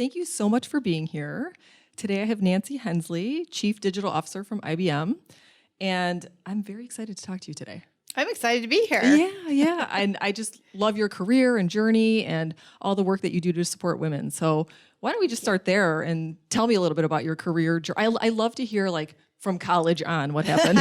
thank you so much for being here. Today I have Nancy Hensley, Chief Digital Officer from IBM, and I'm very excited to talk to you today. I'm excited to be here. Yeah. And I just love your career and journey and all the work that you do to support women. So why don't we just start there and tell me a little bit about your career. I love to hear from college on what happened.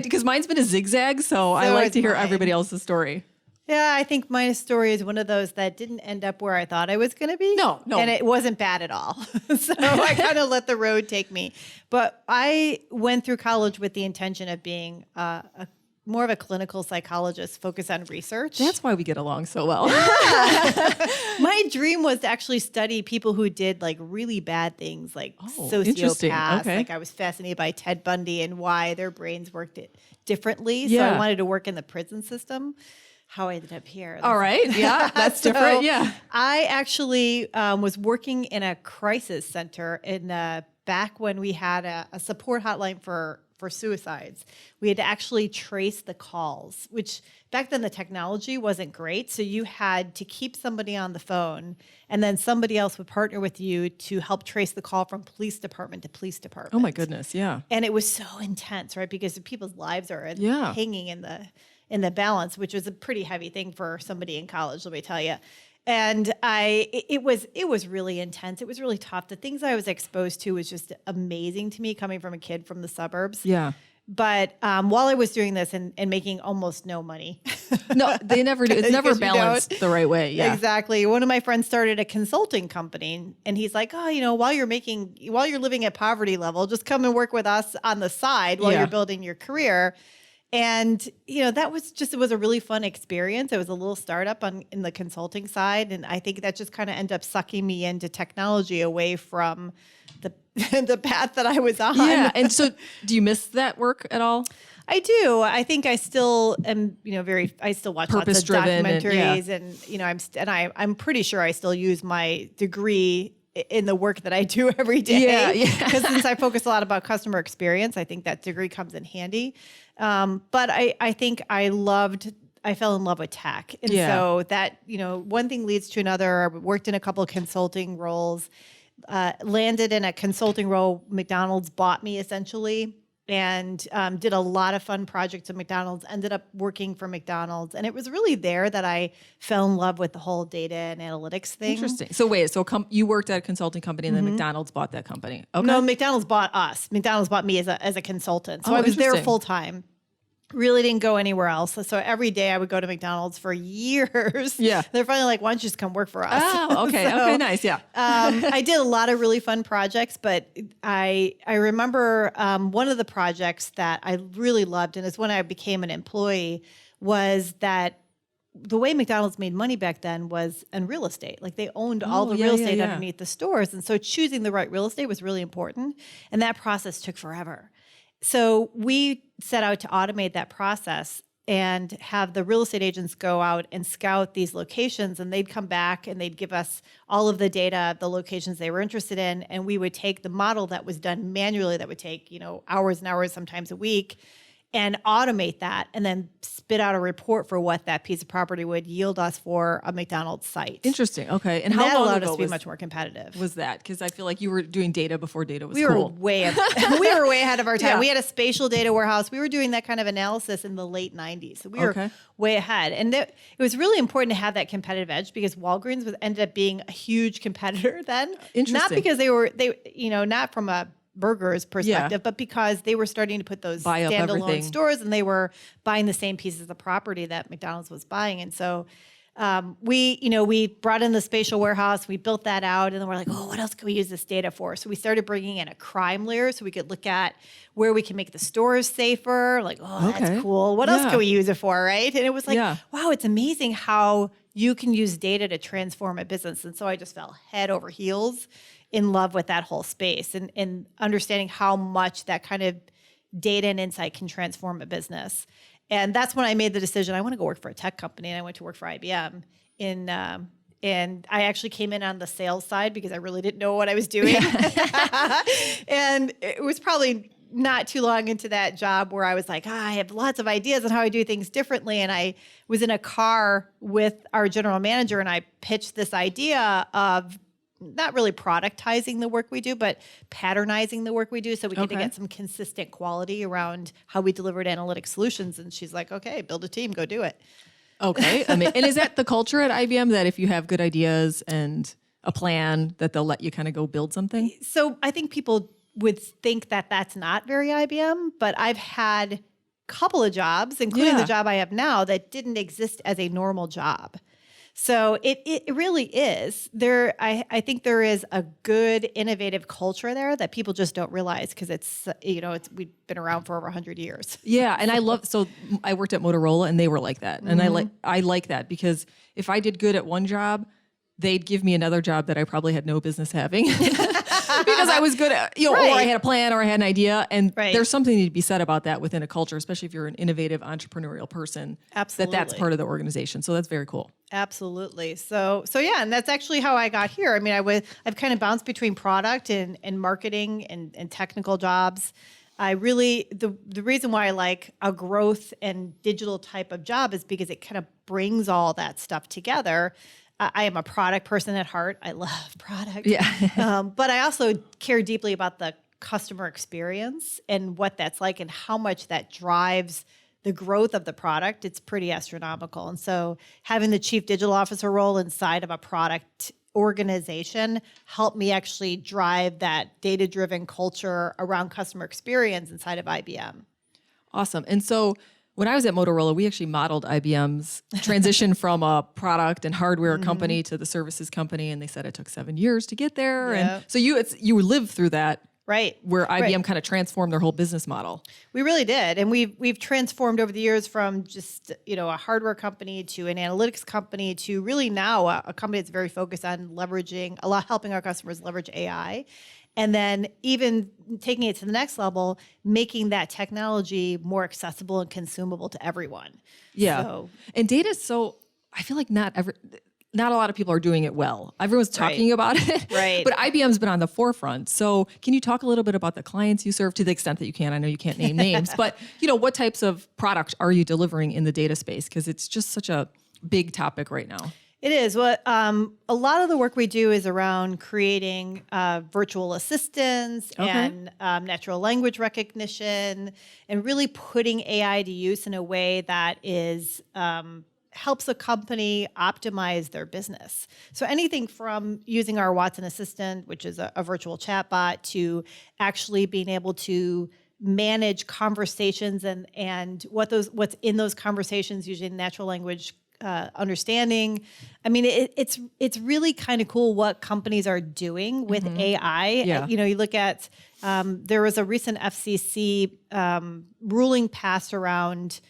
Because mine's been a zigzag, so I like to hear everybody else's story. Yeah, I think my story is one of those that didn't end up where I thought I was going to be. No. And it wasn't bad at all. So I kind of let the road take me. But I went through college with the intention of being more of a clinical psychologist focused on research. That's why we get along so well. My dream was to actually study people who did really bad things, like sociopaths. Okay. I was fascinated by Ted Bundy and why their brains worked differently. So I wanted to work in the prison system. How I ended up here. All right. Yeah, that's different. Yeah. I actually was working in a crisis center back when we had a support hotline for suicides. We had to actually trace the calls, which back then the technology wasn't great. So you had to keep somebody on the phone and then somebody else would partner with you to help trace the call from police department to police department. Oh my goodness. Yeah. And it was so intense, right? Because people's lives are hanging in the balance, which was a pretty heavy thing for somebody in college, let me tell you. And it was really intense. It was really tough. The things I was exposed to was just amazing to me, coming from a kid from the suburbs. Yeah. But while I was doing this and making almost no money. No, they never do. It's never balanced the right way. Yeah. Exactly. One of my friends started a consulting company and he's like, while you're living at poverty level, just come and work with us on the side while you're building your career. And, it was a really fun experience. It was a little startup in the consulting side. And I think that just kind of ended up sucking me into technology away from the path that I was on. Yeah. And so do you miss that work at all? I do. I think I still am, I still watch lots of documentaries I'm pretty sure I still use my degree in the work that I do every day. Yeah. Because since I focus a lot about customer experience, I think that degree comes in handy. But I think I fell in love with tech. And so that, one thing leads to another. I worked in a couple of consulting roles, landed in a consulting role. McDonald's bought me essentially. And did a lot of fun projects at McDonald's, ended up working for McDonald's. And it was really there that I fell in love with the whole data and analytics thing. Interesting. So wait, you worked at a consulting company and then McDonald's bought that company. Okay. No, McDonald's bought us. McDonald's bought me as a consultant. So I was there full time. Really didn't go anywhere else. So every day I would go to McDonald's for years. Yeah. They're finally like, why don't you just come work for us? Oh, okay. Okay, nice. Yeah. I did a lot of really fun projects, but I remember one of the projects that I really loved, and it's when I became an employee, was that the way McDonald's made money back then was in real estate. Like they owned all the real estate underneath the stores. And so choosing the right real estate was really important. And that process took forever. So we set out to automate that process and have the real estate agents go out and scout these locations, and they'd come back and they'd give us all of the data of the locations they were interested in. And we would take the model that was done manually that would take, hours and hours, sometimes a week, and automate that and then spit out a report for what that piece of property would yield us for a McDonald's site. Interesting. Okay. And that how long allowed ago us to be much more competitive. Was that? Because I feel like you were doing data before data was we cool. Were way ahead of our time. Yeah. We had a spatial data warehouse. We were doing that kind of analysis in the late 90s. So we were way ahead. And it was really important to have that competitive edge because Walgreens ended up being a huge competitor then. Interesting. Not because not from a burgers perspective, but because they were starting to put those standalone stores and they were buying the same pieces of property that McDonald's was buying. And so we brought in the spatial warehouse, we built that out, and then we're like, what else can we use this data for? So we started bringing in a crime layer so we could look at where we can make the stores safer. Like, that's cool. What else can we use it for, right? And it was like, wow, it's amazing how you can use data to transform a business. And so I just fell head over heels in love with that whole space and understanding how much that kind of data and insight can transform a business. And that's when I made the decision, I want to go work for a tech company. And I went to work for IBM and I actually came in on the sales side because I really didn't know what I was doing. And it was probably not too long into that job where I was like, I have lots of ideas on how I do things differently. And I was in a car with our general manager and I pitched this idea of not really productizing the work we do, but patternizing the work we do so we get to get some consistent quality around how we delivered analytic solutions. And she's like, okay, build a team, go do it. Okay. And is that the culture at IBM, that if you have good ideas and a plan, that they'll let you kind of go build something? So I think people would think that that's not very IBM, but I've had a couple of jobs, including the job I have now, that didn't exist as a normal job. So it really is. I think there is a good, innovative culture there that people just don't realize because we've been around for over 100 years. Yeah, and so I worked at Motorola and they were like that. And I like that because if I did good at one job, they'd give me another job that I probably had no business having because I was good at, or I had a plan or I had an idea. And there's something to be said about that within a culture, especially if you're an innovative entrepreneurial person. Absolutely. That's part of the organization. So that's very cool. Absolutely. So yeah, and that's actually how I got here. I mean, I've kind of bounced between product and marketing and technical jobs. I really, the reason why I like a growth and digital type of job is because it kind of brings all that stuff together. I am a product person at heart. I love product. Yeah. But I also care deeply about the customer experience and what that's like and how much that drives the growth of the product. It's pretty astronomical. And so having the chief digital officer role inside of a product organization helped me actually drive that data-driven culture around customer experience inside of IBM. Awesome. And so when I was at Motorola, we actually modeled IBM's transition from a product and hardware company to the services company, and they said it took 7 years to get there. Yeah. And so you lived through that, right? Where IBM kind of transformed their whole business model. We really did, and we've transformed over the years from just a hardware company to an analytics company to really now a company that's very focused on helping our customers leverage AI. And then even taking it to the next level, making that technology more accessible and consumable to everyone. Yeah. And data is I feel like not a lot of people are doing it well. Everyone's talking about it. Right. But IBM's been on the forefront. So can you talk a little bit about the clients you serve to the extent that you can? I know you can't name names, but what types of products are you delivering in the data space? Because it's just such a big topic right now. It is. Well, a lot of the work we do is around creating virtual assistants and natural language recognition, and really putting AI to use in a way that is helps a company optimize their business. So anything from using our Watson Assistant, which is a virtual chatbot, to actually being able to manage conversations and what's in those conversations using natural language understanding. I mean, it's really kind of cool what companies are doing with AI. Yeah. You look at there was a recent FCC ruling passed around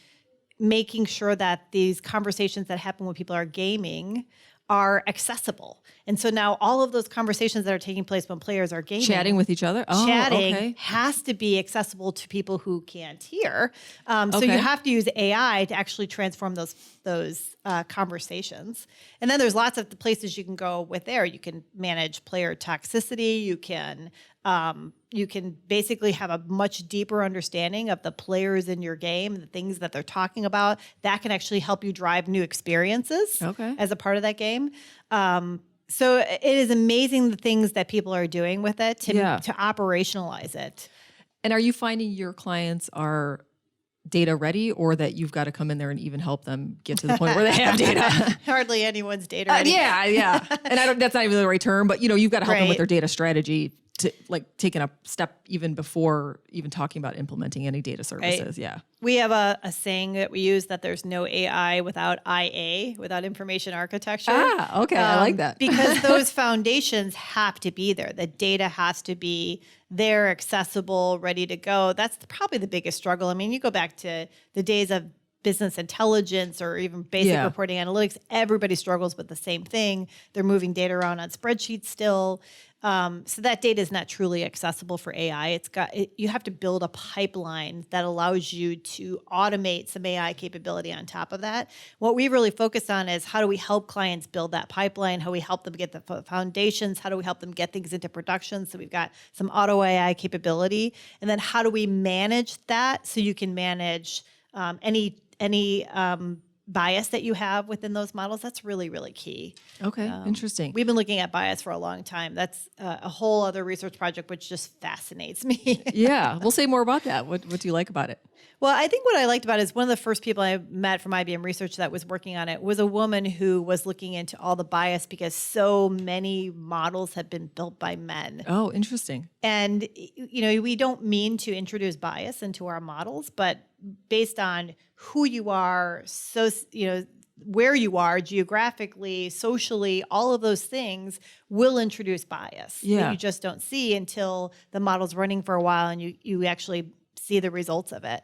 making sure that these conversations that happen when people are gaming are accessible. And so now all of those conversations that are taking place when players are gaming, chatting with each other, has to be accessible to people who can't hear. So you have to use AI to actually transform those conversations. And then there's lots of places you can go with there. You can manage player toxicity. You can basically have a much deeper understanding of the players in your game, the things that they're talking about. That can actually help you drive new experiences as a part of that game. So it is amazing the things that people are doing with it to operationalize it. And are you finding your clients are data ready, or that you've got to come in there and even help them get to the point where they have data? Hardly anyone's data ready. Yeah. And that's not even the right term, but you've got to help them with their data strategy, to taking a step even before even talking about implementing any data services. Right. Yeah. We have a saying that we use, that there's no AI without IA, without information architecture. Okay. I like that. Because those foundations have to be there. The data has to be there, accessible, ready to go. That's probably the biggest struggle. I mean, you go back to the days of business intelligence or even basic reporting analytics, everybody struggles with the same thing. They're moving data around on spreadsheets still. So that data is not truly accessible for AI. You have to build a pipeline that allows you to automate some AI capability on top of that. What we really focus on is how do we help clients build that pipeline? How do we help them get the foundations? How do we help them get things into production? So we've got some auto AI capability. And then how do we manage that so you can manage any bias that you have within those models, that's really, really key. Okay, interesting. We've been looking at bias for a long time. That's a whole other research project, which just fascinates me. Yeah, we'll say more about that. What do you like about it? Well, I think what I liked about it is one of the first people I met from IBM Research that was working on it was a woman who was looking into all the bias because so many models have been built by men. Oh, interesting. And, we don't mean to introduce bias into our models, but based on who you are, where you are geographically, socially, all of those things will introduce bias that you just don't see until the model's running for a while and you actually see the results of it.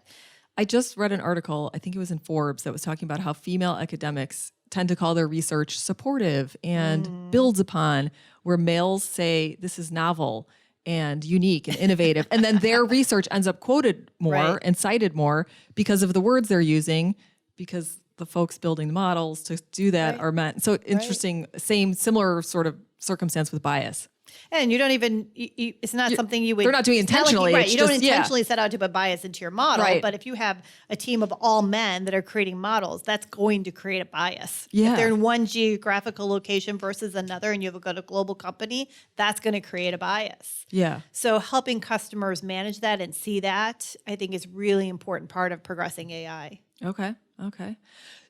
I just read an article, I think it was in Forbes, that was talking about how female academics tend to call their research supportive and builds upon, where males say this is novel and unique and innovative. And then their research ends up quoted more and cited more because of the words they're using, because the folks building the models to do that are men. So interesting, similar sort of circumstance with bias. And you don't even, it's not something you would. They're not doing intentionally. Like you don't intentionally set out to put bias into your model. Right. But if you have a team of all men that are creating models, that's going to create a bias. Yeah. If they're in one geographical location versus another and you have a global company, that's going to create a bias. Yeah. So helping customers manage that and see that, I think, is really important part of progressing AI. Okay.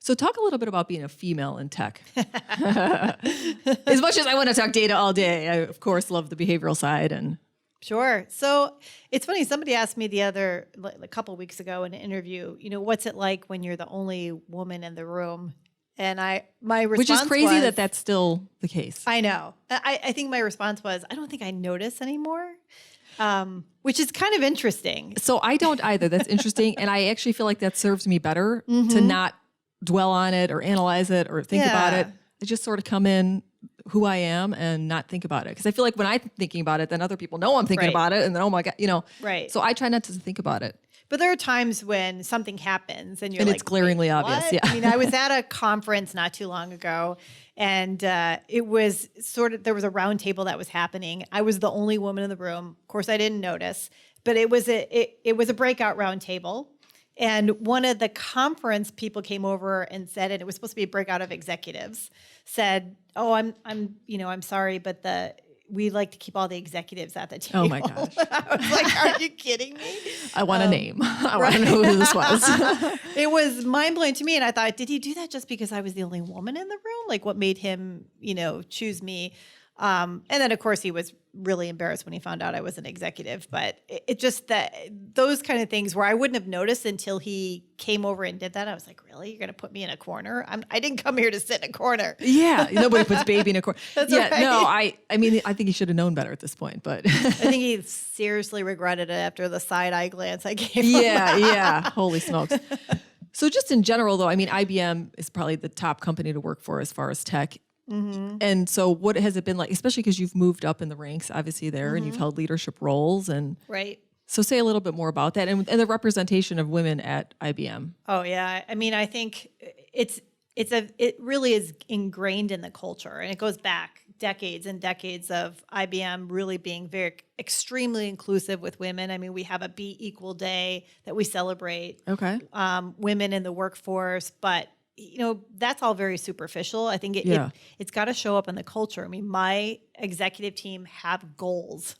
So talk a little bit about being a female in tech. As much as I want to talk data all day, I, of course, love the behavioral side. And Sure. So it's funny. Somebody asked me a couple of weeks ago in an interview, what's it like when you're the only woman in the room? And my response which is crazy was, that that's still the case. I know. I think my response was, I don't think I notice anymore. Which is kind of interesting. So I don't either. That's interesting. And I actually feel like that serves me better to not dwell on it or analyze it or think about it. I just sort of come in who I am and not think about it. Because I feel like when I'm thinking about it, then other people know I'm thinking about it. And then, oh my God, Right. So I try not to think about it. But there are times when something happens and it's glaringly obvious. What? Yeah. I mean, I was at a conference not too long ago, and it was there was a round table that was happening. I was the only woman in the room. Of course, I didn't notice, but it was a breakout round table. And one of the conference people came over and said, and it was supposed to be a breakout of executives, said, "Oh, I'm sorry, but we like to keep all the executives at the table." Oh my gosh. I was like, are you kidding me? I want a name. I want to know who this was. It was mind-blowing to me. And I thought, did he do that just because I was the only woman in the room? Like, what made him, choose me? And then, of course, he was really embarrassed when he found out I was an executive. But it just those kind of things where I wouldn't have noticed until he came over and did that. I was like, really? You're going to put me in a corner? I didn't come here to sit in a corner. Yeah. Nobody puts baby in a corner. That's right. No, I think he should have known better at this point. But I think he seriously regretted it after the side eye glance I gave him. Yeah. Holy smokes. So just in general, though, I mean, IBM is probably the top company to work for as far as tech. Mm-hmm. And so what has it been like, especially because you've moved up in the ranks, obviously there, and you've held leadership roles. And right. So say a little bit more about that and the representation of women at IBM. Oh, yeah. I mean, I think it really is ingrained in the culture, and it goes back decades and decades of IBM really being extremely inclusive with women. I mean, we have a Be Equal Day that we celebrate. Okay. Women in the workforce, but that's all very superficial. I think it's got to show up in the culture. I mean, my executive team have goals,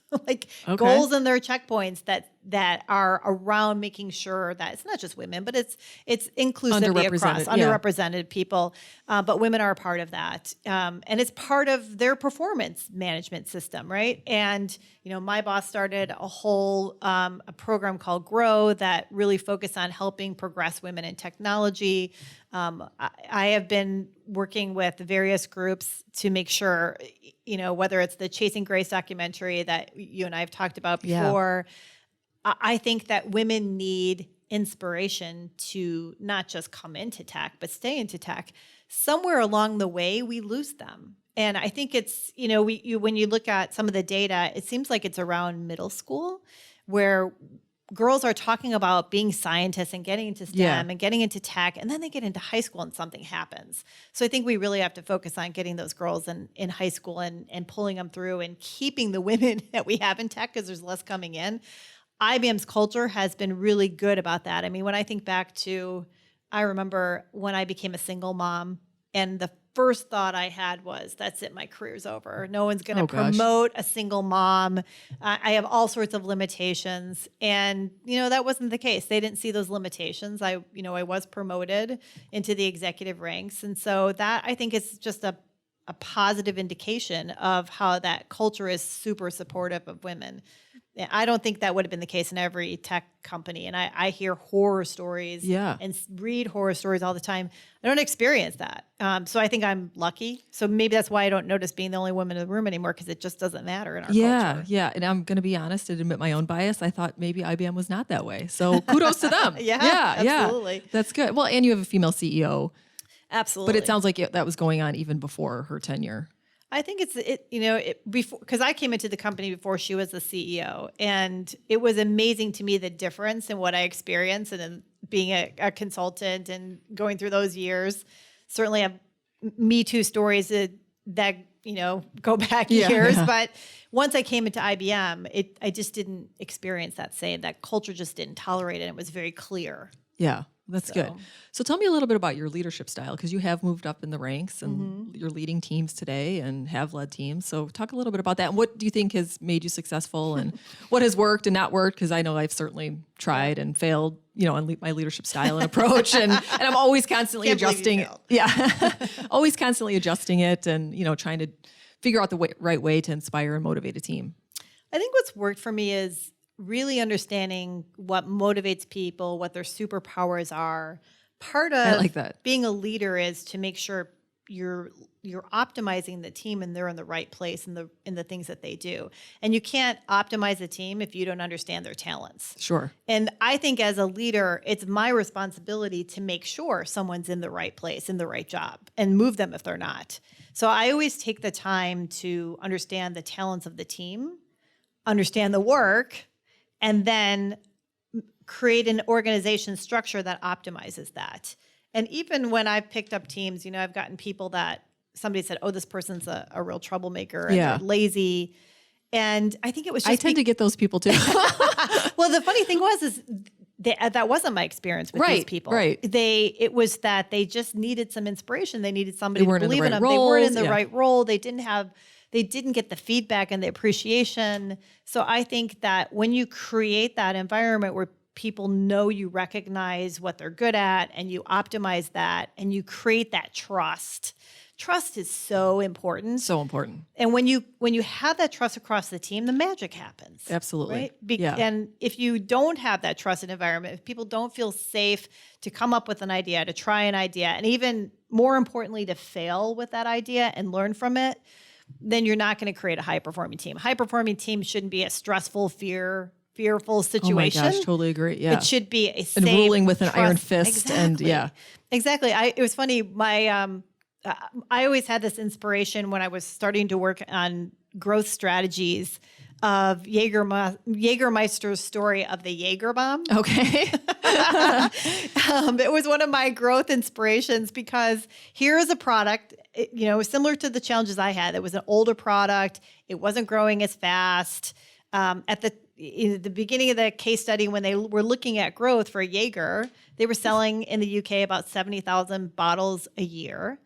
goals in their checkpoints that are around making sure that it's not just women, but it's inclusivity across underrepresented people. But women are a part of that. And it's part of their performance management system, right? And, my boss started a whole a program called Grow that really focused on helping progress women in technology. I have been working with various groups to make sure, whether it's the Chasing Grace documentary that you and I have talked about before, I think that women need inspiration to not just come into tech, but stay into tech. Somewhere along the way, we lose them. And I think it's, when you look at some of the data, it seems like it's around middle school where girls are talking about being scientists and getting into STEM and getting into tech, and then they get into high school and something happens. So I think we really have to focus on getting those girls in high school and pulling them through and keeping the women that we have in tech because there's less coming in. IBM's culture has been really good about that. I mean, when I think back to I remember when I became a single mom, and the first thought I had was, that's it, my career's over. No one's going to promote a single mom. I have all sorts of limitations. And, that wasn't the case. They didn't see those limitations. I was promoted into the executive ranks. And so that, I think, is just a positive indication of how that culture is super supportive of women. I don't think that would have been the case in every tech company. And I hear horror stories and read horror stories all the time. I don't experience that. So I think I'm lucky. So maybe that's why I don't notice being the only woman in the room anymore, because it just doesn't matter in our culture. Yeah. And I'm going to be honest and admit my own bias. I thought maybe IBM was not that way. So kudos to them. Absolutely. That's good. Well, and you have a female CEO. Absolutely. But it sounds like that was going on even before her tenure. I think before, because I came into the company before she was the CEO, and it was amazing to me the difference in what I experienced, and in being a consultant and going through those years. Certainly have Me Too stories that go back years, but once I came into IBM, I just didn't experience that culture just didn't tolerate it. And it was very clear. Yeah. That's good. So tell me a little bit about your leadership style, because you have moved up in the ranks and you're leading teams today and have led teams. So talk a little bit about that. And what do you think has made you successful, and what has worked and not worked? Because I know I've certainly tried and failed, on my leadership style and approach. And I'm always constantly adjusting. Always constantly adjusting it and, trying to figure out the right way to inspire and motivate a team. I think what's worked for me is really understanding what motivates people, what their superpowers are. Part of being a leader is to make sure you're optimizing the team and they're in the right place in the things that they do. And you can't optimize a team if you don't understand their talents. Sure. And I think as a leader, it's my responsibility to make sure someone's in the right place, in the right job, and move them if they're not. So I always take the time to understand the talents of the team, understand the work, and then create an organization structure that optimizes that. And even when I've picked up teams, I've gotten people that somebody said, oh, this person's a real troublemaker and they're lazy. And I think it was just— I tend to get those people too. Well, the funny thing was that wasn't my experience with these people. Right. It was that they just needed some inspiration. They needed somebody to believe in them. They weren't in the right role. They didn't get the feedback and the appreciation. So I think that when you create that environment where people know you recognize what they're good at and you optimize that and you create that trust is so important. So important. And when you have that trust across the team, the magic happens. Absolutely. Right? And if you don't have that trusted environment, if people don't feel safe to come up with an idea, to try an idea, and even more importantly, to fail with that idea and learn from it, then you're not going to create a high-performing team. A high-performing team shouldn't be a stressful, fearful situation. Oh my gosh, totally agree. Yeah. It should be a safe, and ruling with an iron fist. Exactly. And Exactly. It was funny. I always had this inspiration when I was starting to work on growth strategies of Jägermeister's story of the Jaeger bomb. Okay. It was one of my growth inspirations because here is a product, similar to the challenges I had. It was an older product. It wasn't growing as fast. At the beginning of the case study, when they were looking at growth for Jaeger, they were selling in the UK about 70,000 bottles a year.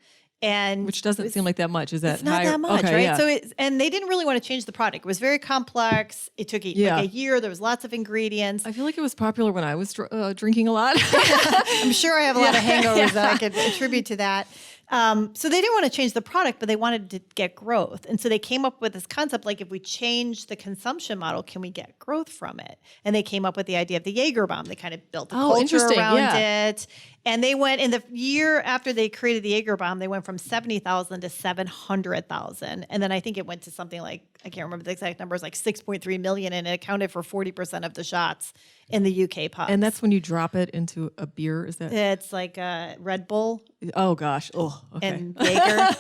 Which doesn't seem like that much. Is that it's not higher? that much, okay, right? Yeah. So and they didn't really want to change the product. It was very complex. It took like a year. There was lots of ingredients. I feel like it was popular when I was drinking a lot. I'm sure I have a lot of hangovers that I could attribute to that. So they didn't want to change the product, but they wanted to get growth. And so they came up with this concept, like if we change the consumption model, can we get growth from it? And they came up with the idea of the Jaeger bomb. They kind of built the culture around it. And they went, in the year after they created the Jaeger bomb, they went from 70,000 to 700,000. And then I think it went to something like, I can't remember the exact numbers, like 6.3 million, and it accounted for 40% of the shots in the UK pubs. And that's when you drop it into a beer, is that? It's like a Red Bull. Oh gosh. Oh, okay. And Jaeger.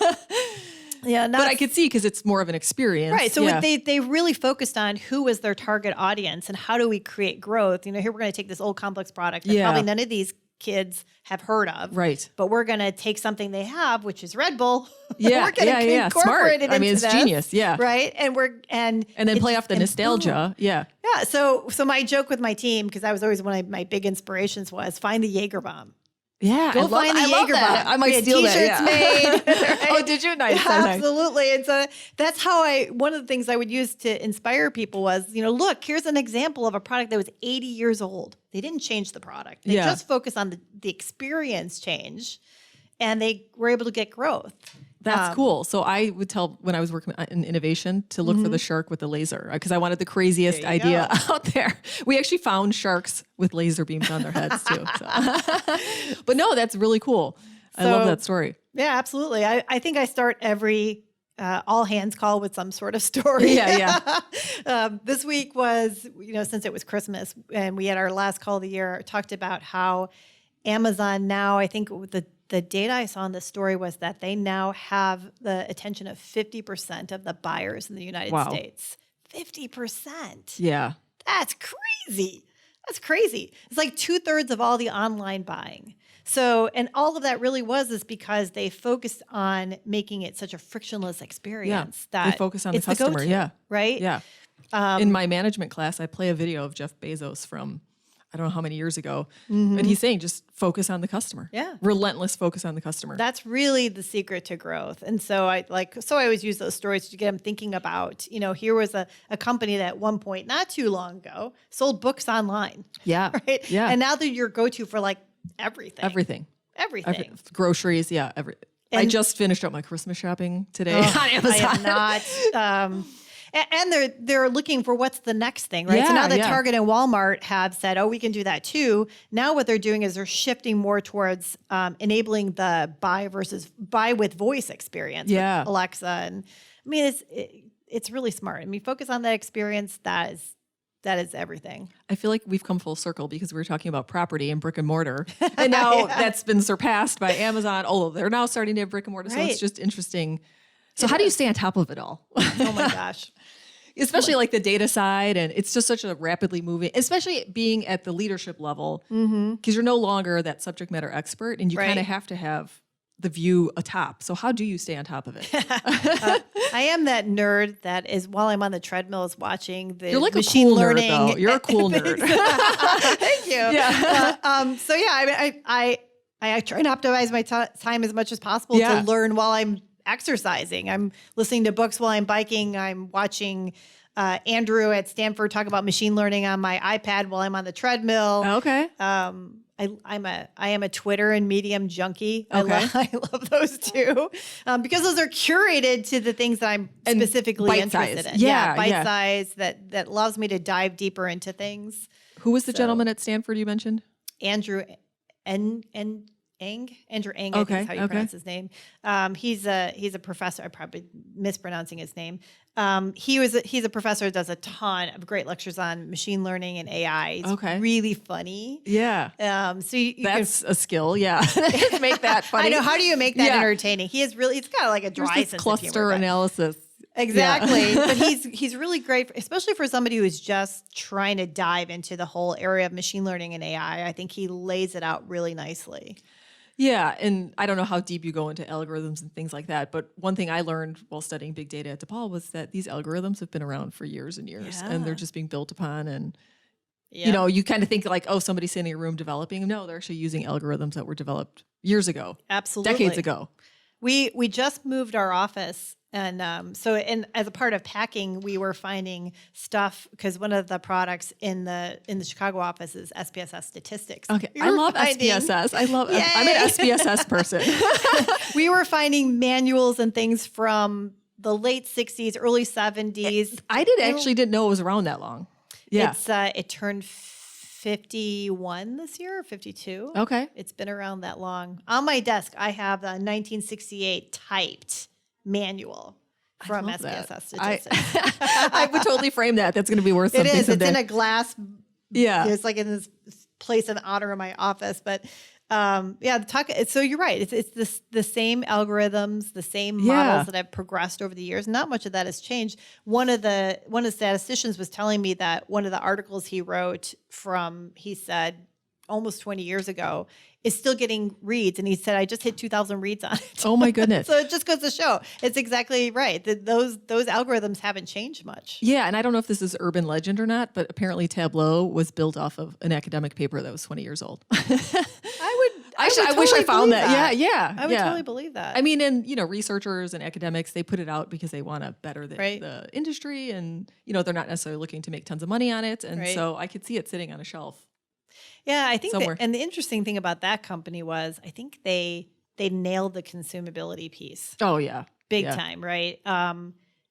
But I could see, because it's more of an experience. Right. So they really focused on who was their target audience and how do we create growth. Here we're going to take this old complex product that probably none of these kids have heard of. Right. But we're going to take something they have, which is Red Bull. Yeah. We're going to incorporate it into it's this, genius. Yeah. Right. And then play off the nostalgia. Yeah. Yeah. So my joke with my team, because I was always one of my big inspirations, was find the Jaeger bomb. Yeah, go find the Jaeger bomb. I might steal that. T-shirts made. Right? Oh, did you? Nice. Absolutely. And so that's how one of the things I would use to inspire people was, look, here's an example of a product that was 80 years old. They didn't change the product. They just focused on the experience change, and they were able to get growth. That's cool. So I would tell when I was working in innovation to look for the shark with the laser because I wanted the craziest idea out there. We actually found sharks with laser beams on their heads too. So. But no, that's really cool. I love that story. Yeah, absolutely. I think I start every all hands call with some sort of story. Yeah. This week was, since it was Christmas and we had our last call of the year, talked about how Amazon now, I think the data I saw in the story was that they now have the attention of 50% of the buyers in the United States. 50%. Yeah. That's crazy. That's crazy. It's like 2/3 of all the online buying. So, and all of that really is because they focused on making it such a frictionless experience that they focus on the customer. Right? Yeah. In my management class, I play a video of Jeff Bezos from I don't know how many years ago. And he's saying just focus on the customer. Yeah. Relentless focus on the customer. That's really the secret to growth. And so I always use those stories to get them thinking about, here was a company that at one point, not too long ago, sold books online. Yeah. Right. Yeah. And now they're your go-to for like everything. Groceries. Yeah. I just finished up my Christmas shopping today on Amazon. I am not. And they're looking for what's the next thing, right? So now that Target and Walmart have said, oh, we can do that too. Now what they're doing is they're shifting more towards enabling the buy with voice experience with Alexa. And I mean, it's really smart. I mean, focus on that experience. That is everything. I feel like we've come full circle because we were talking about property and brick and mortar. And now that's been surpassed by Amazon. Although they're now starting to have brick and mortar. So it's just interesting. So how do you stay on top of it all? Oh my gosh. Especially like the data side, and it's just such a rapidly moving, especially being at the leadership level, because you're no longer that subject matter expert, and you kind of have to have the view atop. So how do you stay on top of it? I am that nerd that is, while I'm on the treadmill, is watching the You're like machine a cool learning. Nerd, though. You're a cool nerd. Thank you. Yeah. So yeah, I try and optimize my time as much as possible to learn while I'm exercising. I'm listening to books while I'm biking. I'm watching Andrew at Stanford talk about machine learning on my iPad while I'm on the treadmill. Okay. I am a Twitter and Medium junkie. Okay. I love those too because those are curated to the things that I'm specifically interested in. Yeah, bite size that allows me to dive deeper into things. Who was the gentleman at Stanford you mentioned? Andrew Andrew Ng, I think is how you pronounce his name. He's a professor. I'm probably mispronouncing his name. He's a professor who does a ton of great lectures on machine learning and AI. He's really funny. Yeah. So that's a skill. Yeah. Make that funny. I know. How do you make that entertaining? He's got like a dry sense cluster of humor, analysis. Exactly. But he's really great, especially for somebody who is just trying to dive into the whole area of machine learning and AI. I think he lays it out really nicely. Yeah, and I don't know how deep you go into algorithms and things like that, but one thing I learned while studying big data at DePaul was that these algorithms have been around for years and years, and they're just being built upon. And you kind of think like, oh, somebody's sitting in a room developing. No, they're actually using algorithms that were developed years ago, decades ago. We just moved our office. And so as a part of packing, we were finding stuff because one of the products in the Chicago office is SPSS statistics. Okay, I love SPSS. I'm an SPSS person. We were finding manuals and things from the late 60s, early 70s. I didn't know it was around that long. Yeah, it turned 51 this year, or 52. Okay, it's been around that long. On my desk, I have the 1968 typed manual from SPSS statistics. I would totally frame that. That's going to be worth something. It is. Someday. It's in a glass. Yeah. It's like in this place in honor of my office. But so you're right. It's the same algorithms, the same models that have progressed over the years. Not much of that has changed. One of the statisticians was telling me that one of the articles he wrote he said almost 20 years ago, is still getting reads. And he said, I just hit 2,000 reads on it. Oh my goodness. So it just goes to show it's exactly right. Those algorithms haven't changed much. Yeah. And I don't know if this is urban legend or not, but apparently Tableau was built off of an academic paper that was 20 years old. I wish I found that. Yeah. I would totally believe that. I mean, and researchers and academics, they put it out because they want to better the industry, and they're not necessarily looking to make tons of money on it. And so I could see it sitting on a shelf. Yeah, I think and the interesting thing about that company was I think they nailed the consumability piece. Oh yeah. Big time, right?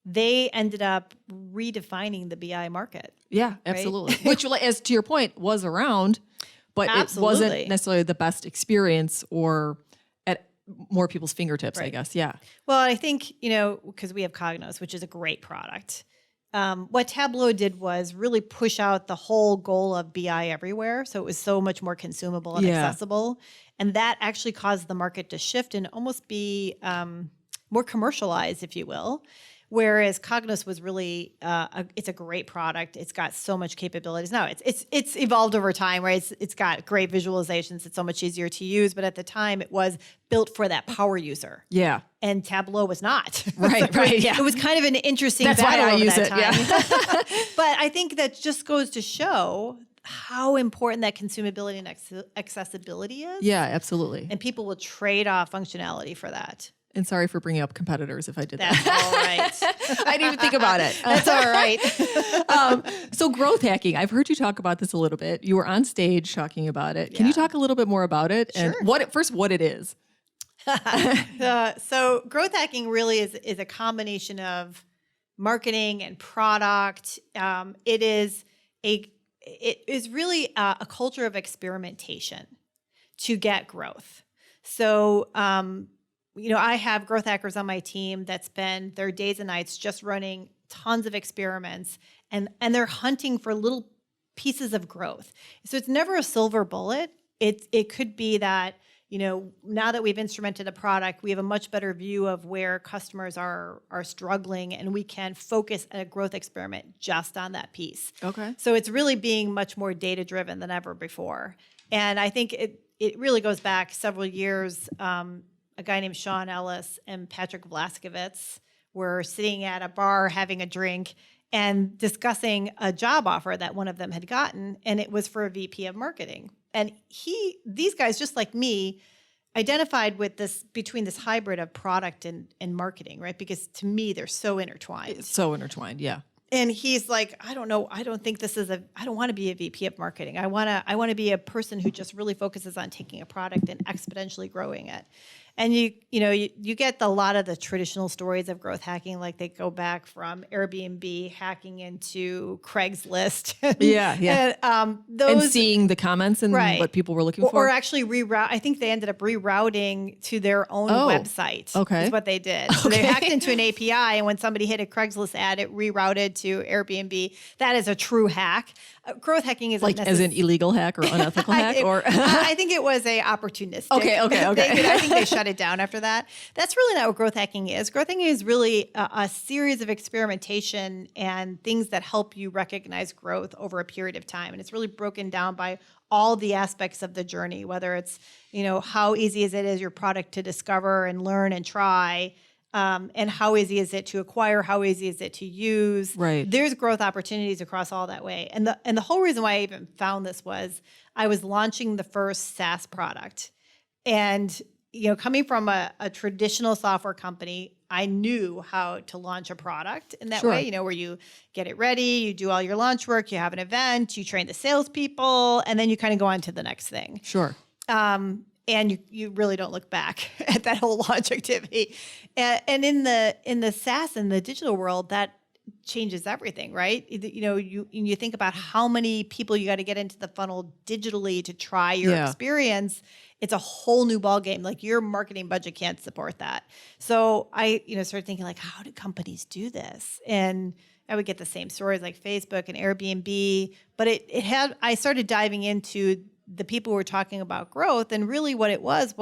They ended up redefining the BI market. Yeah, absolutely. Right? Which, as to your point, was around, but it wasn't necessarily the best experience or at more people's fingertips, I guess. Yeah. Well, I think, because we have Cognos, which is a great product. What Tableau did was really push out the whole goal of BI everywhere. So it was so much more consumable and accessible. And that actually caused the market to shift and almost be more commercialized, if you will. Whereas Cognos was really, it's a great product. It's got so much capabilities. Now it's evolved over time, right? It's got great visualizations. It's so much easier to use. But at the time, it was built for that power user. Yeah. And Tableau was not. Right. Yeah. It was kind of an interesting That's battle why I over use that it. time. Yeah. But I think that just goes to show how important that consumability and accessibility is. Yeah, absolutely. And people will trade off functionality for that. And sorry for bringing up competitors if I did that. That's all right. I didn't even think about it. That's all right. So growth hacking, I've heard you talk about this a little bit. You were on stage talking about it. Can you talk a little bit more about it? Sure. And what it is? So growth hacking really is a combination of marketing and product. It is really a culture of experimentation to get growth. So, I have growth hackers on my team that spend their days and nights just running tons of experiments, and they're hunting for little pieces of growth. So it's never a silver bullet. It could be that, now that we've instrumented a product, we have a much better view of where customers are struggling, and we can focus a growth experiment just on that piece. Okay. So it's really being much more data-driven than ever before. And I think it really goes back several years. A guy named Sean Ellis and Patrick Vlaskovitz were sitting at a bar having a drink and discussing a job offer that one of them had gotten, and it was for a VP of marketing. And these guys, just like me, identified with between this hybrid of product and marketing, right? Because to me, they're so intertwined. It's so intertwined, yeah. And he's like, I don't know. I don't think I don't want to be a VP of marketing. I want to be a person who just really focuses on taking a product and exponentially growing it. And you get a lot of the traditional stories of growth hacking, like they go back from Airbnb hacking into Craigslist. Yeah. And seeing the comments and what people were looking for. Or actually reroute. I think they ended up rerouting to their own website. Okay. Is what they did. So they hacked into an API, and when somebody hit a Craigslist ad, it rerouted to Airbnb. That is a true hack. Growth hacking is as an illegal hack or unethical hack, or I think it was a opportunistic. Okay. I think they shut it down after that. That's really not what growth hacking is. Growth hacking is really a series of experimentation and things that help you recognize growth over a period of time, and it's really broken down by all the aspects of the journey. Whether it's how easy is your product to discover and learn and try. And how easy is it to acquire? How easy is it to use? Right. There's growth opportunities across all that way. And the whole reason why I even found this was I was launching the first SaaS product. And, coming from a traditional software company, I knew how to launch a product in that way, where you get it ready, you do all your launch work, you have an event, you train the salespeople, and then you kind of go on to the next thing. Sure. And you really don't look back at that whole launch activity. And in the SaaS and the digital world, that changes everything, right? You think about how many people you got to get into the funnel digitally to try your experience. It's a whole new ballgame. Like your marketing budget can't support that. So I, started thinking like, how do companies do this? And I would get the same stories like Facebook and Airbnb, but I started diving into the people who were talking about growth, and really what it was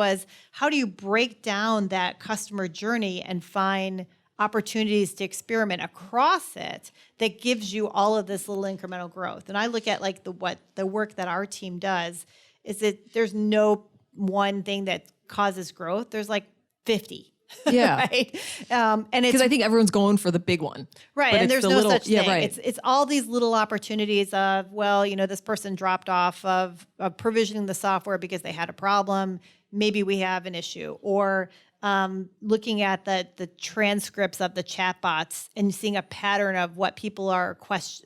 how do you break down that customer journey and find opportunities to experiment across it that gives you all of this little incremental growth. And I look at like the work that our team does is that there's no one thing that causes growth. There's like 50. Yeah. Right. And it's because I think everyone's going for the big one. Right. And there's no such thing. Yeah, right. It's all these little opportunities of, this person dropped off of provisioning the software because they had a problem. maybe we have an issue. Or looking at the transcripts of the chatbots and seeing a pattern of what people are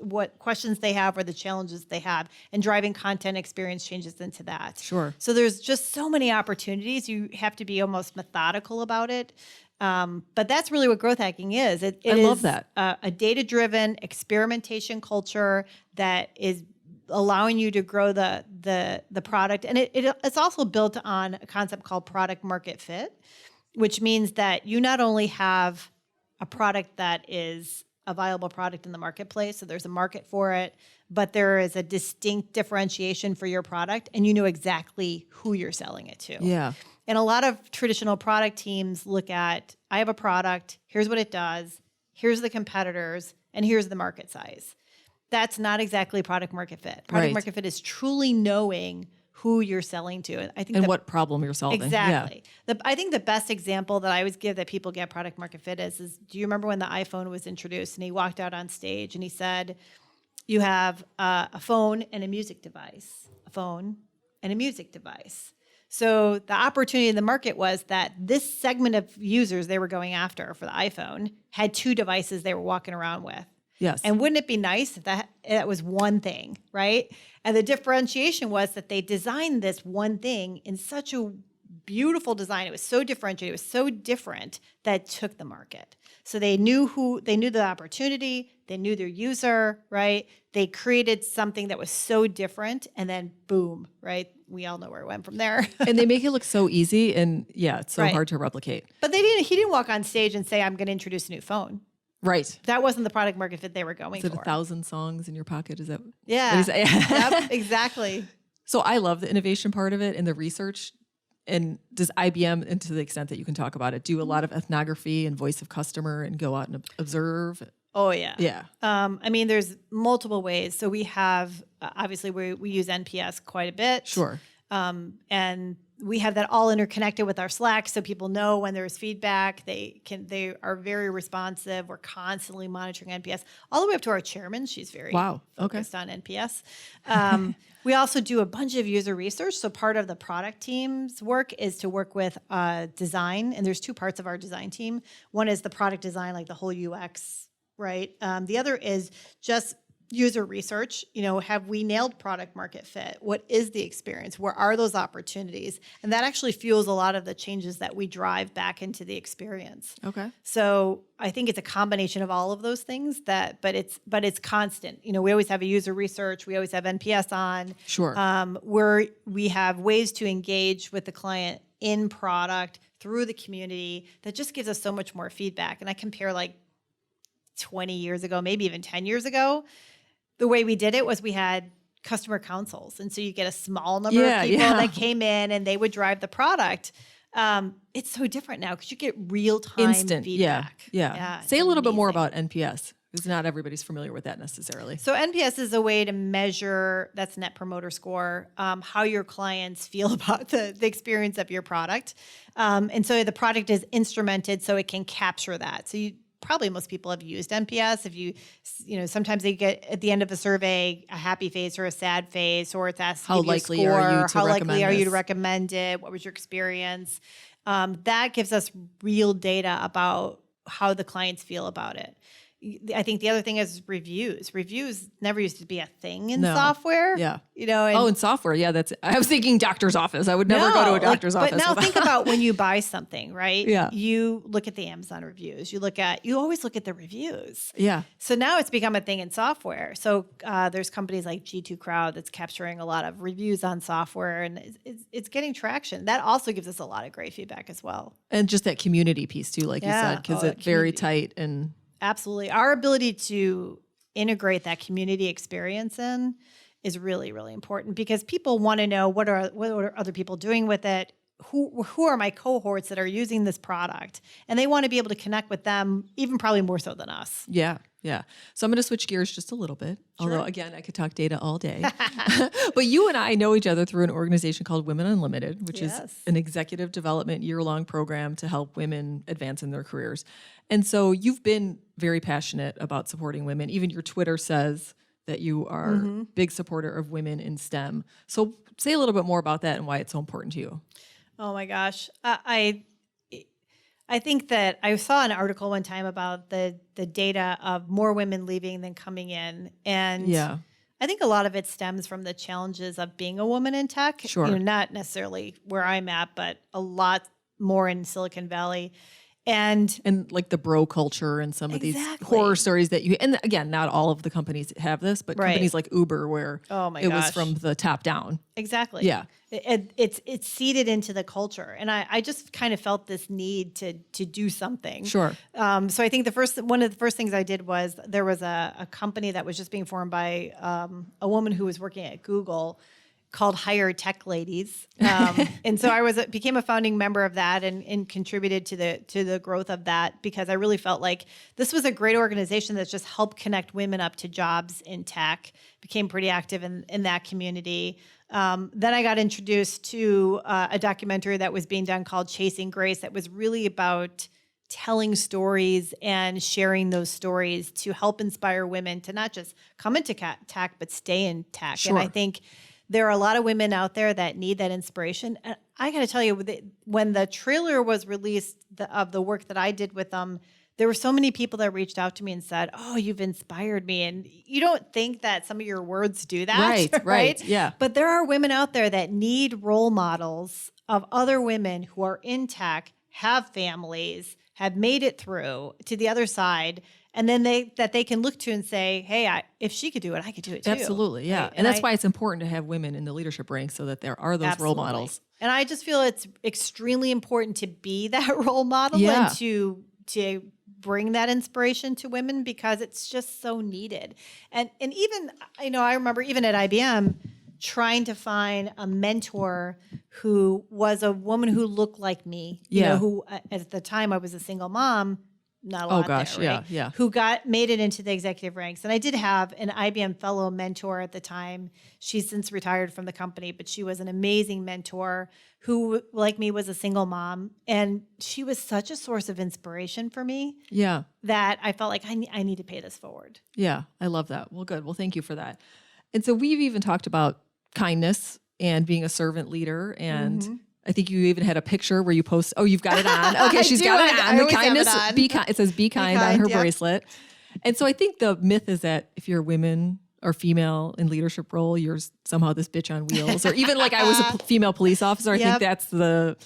what questions they have or the challenges they have, and driving content experience changes into that. Sure. So there's just so many opportunities. You have to be almost methodical about it. But that's really what growth hacking is. I love that. A data-driven experimentation culture that is allowing you to grow the product. And it's also built on a concept called product market fit, which means that you not only have a product that is a viable product in the marketplace, so there's a market for it, but there is a distinct differentiation for your product, and you know exactly who you're selling it to. Yeah. And a lot of traditional product teams look at, I have a product, here's what it does, here's the competitors, and here's the market size. That's not exactly product market fit. Product market fit is truly knowing who you're selling to. I think what problem you're solving. Exactly. Yeah. I think the best example that I always give that people get product market fit is do you remember when the iPhone was introduced and he walked out on stage and he said, you have a phone and a music device, a phone and a music device. So the opportunity in the market was that this segment of users they were going after for the iPhone had two devices they were walking around with. Yes. And wouldn't it be nice if that was one thing, right? And the differentiation was that they designed this one thing in such a beautiful design. It was so differentiated. It was so different that it took the market. So they knew the opportunity, they knew their user, right? They created something that was so different, and then boom, right? We all know where it went from there. And they make it look so easy, and yeah, it's so hard to replicate. But he didn't walk on stage and say, I'm going to introduce a new phone. Right. That wasn't the product market fit they were going for. Is it 1,000 songs in your pocket? Is that? Yeah. Yep, exactly. So I love the innovation part of it and the research. And does IBM, and to the extent that you can talk about it, do a lot of ethnography and voice of customer and go out and observe? Oh, yeah. Yeah. I mean, there's multiple ways. So we have, obviously, we use NPS quite a bit. Sure. And we have that all interconnected with our Slack, so people know when there's feedback. They are very responsive. We're constantly monitoring NPS, all the way up to our chairman. She's very focused on NPS. We also do a bunch of user research. So part of the product team's work is to work with design, and there's two parts of our design team. One is the product design, like the whole UX, right? The other is just user research. Have we nailed product market fit? What is the experience? Where are those opportunities? And that actually fuels a lot of the changes that we drive back into the experience. Okay. So I think it's a combination of all of those things but it's constant. We always have a user research. We always have NPS on. Sure. Where we have ways to engage with the client in product through the community that just gives us so much more feedback. And I compare like 20 years ago, maybe even 10 years ago, the way we did it was we had customer councils. And so you get a small number of people that came in and they would drive the product. It's so different now because you get real-time instant feedback. Yeah. Say a little bit more about NPS, because not everybody's familiar with that necessarily. So NPS is a way to measure, that's Net Promoter Score, how your clients feel about the experience of your product. And so the product is instrumented so it can capture that. So probably most people have used NPS. If sometimes they get at the end of a survey a happy face or a sad face, or it's asked how likely are you to recommend it? What was your experience? That gives us real data about how the clients feel about it. I think the other thing is reviews. Reviews never used to be a thing in software. Yeah. In software. Yeah. I was thinking doctor's office. I would never go to a doctor's office. But now think about when you buy something, right? Yeah. You look at the Amazon reviews. You always look at the reviews. Yeah. So now it's become a thing in software. So there's companies like G2 Crowd that's capturing a lot of reviews on software, and it's getting traction. That also gives us a lot of great feedback as well. And just that community piece too, like you said, because it's very tight and. Absolutely. Our ability to integrate that community experience in is really, really important, because people want to know what are other people doing with it. Who are my cohorts that are using this product? And they want to be able to connect with them, even probably more so than us. Yeah. Yeah. So I'm going to switch gears just a little bit. Sure. Although, again, I could talk data all day. But you and I know each other through an organization called Women Unlimited, which is an executive development year-long program to help women advance in their careers. And so you've been very passionate about supporting women. Even your Twitter says that you are a big supporter of women in STEM. So say a little bit more about that and why it's so important to you. Oh my gosh. I think that I saw an article one time about the data of more women leaving than coming in. And yeah. I think a lot of it stems from the challenges of being a woman in tech. Sure. You know, not necessarily where I'm at, but a lot more in Silicon Valley. And like the bro culture and some of these horror stories that and again, not all of the companies have this, but companies like Uber where it was from the top down. Exactly. Yeah. It's seeded into the culture. And I just kind of felt this need to do something. Sure. So I think one of the first things I did was there was a company that was just being formed by a woman who was working at Google called Hire Tech Ladies. And so I became a founding member of that and contributed to the growth of that because I really felt like this was a great organization that's just helped connect women up to jobs in tech, became pretty active in that community. Then I got introduced to a documentary that was being done called Chasing Grace that was really about telling stories and sharing those stories to help inspire women to not just come into tech, but stay in tech. Sure. And I think there are a lot of women out there that need that inspiration. And I got to tell you, when the trailer was released of the work that I did with them, there were so many people that reached out to me and said, "Oh, you've inspired me." And you don't think that some of your words do that, right? Yeah. But there are women out there that need role models of other women who are in tech, have families, have made it through to the other side. And then they can look to and say, hey, if she could do it, I could do it too. Absolutely, yeah. Right? And that's why it's important to have women in the leadership ranks so that there are those role models. And I just feel it's extremely important to be that role model and to bring that inspiration to women because it's just so needed. And even, I remember even at IBM trying to find a mentor who was a woman who looked like me, who at the time I was a single mom, not a lot there, right? Yeah. Who made it into the executive ranks. And I did have an IBM fellow mentor at the time. She's since retired from the company, but she was an amazing mentor who, like me, was a single mom. And she was such a source of inspiration for me. Yeah. That I felt like I need to pay this forward. Yeah, I love that. Well, good. Well, thank you for that. And so we've even talked about kindness and being a servant leader and I think you even had a picture where you post, you've got it on. Okay, she's got it on. The kindness, it says be kind on her bracelet. And so I think the myth is that if you're women or female in leadership role, you're somehow this bitch on wheels. Or even like I was a female police officer. I think that's the,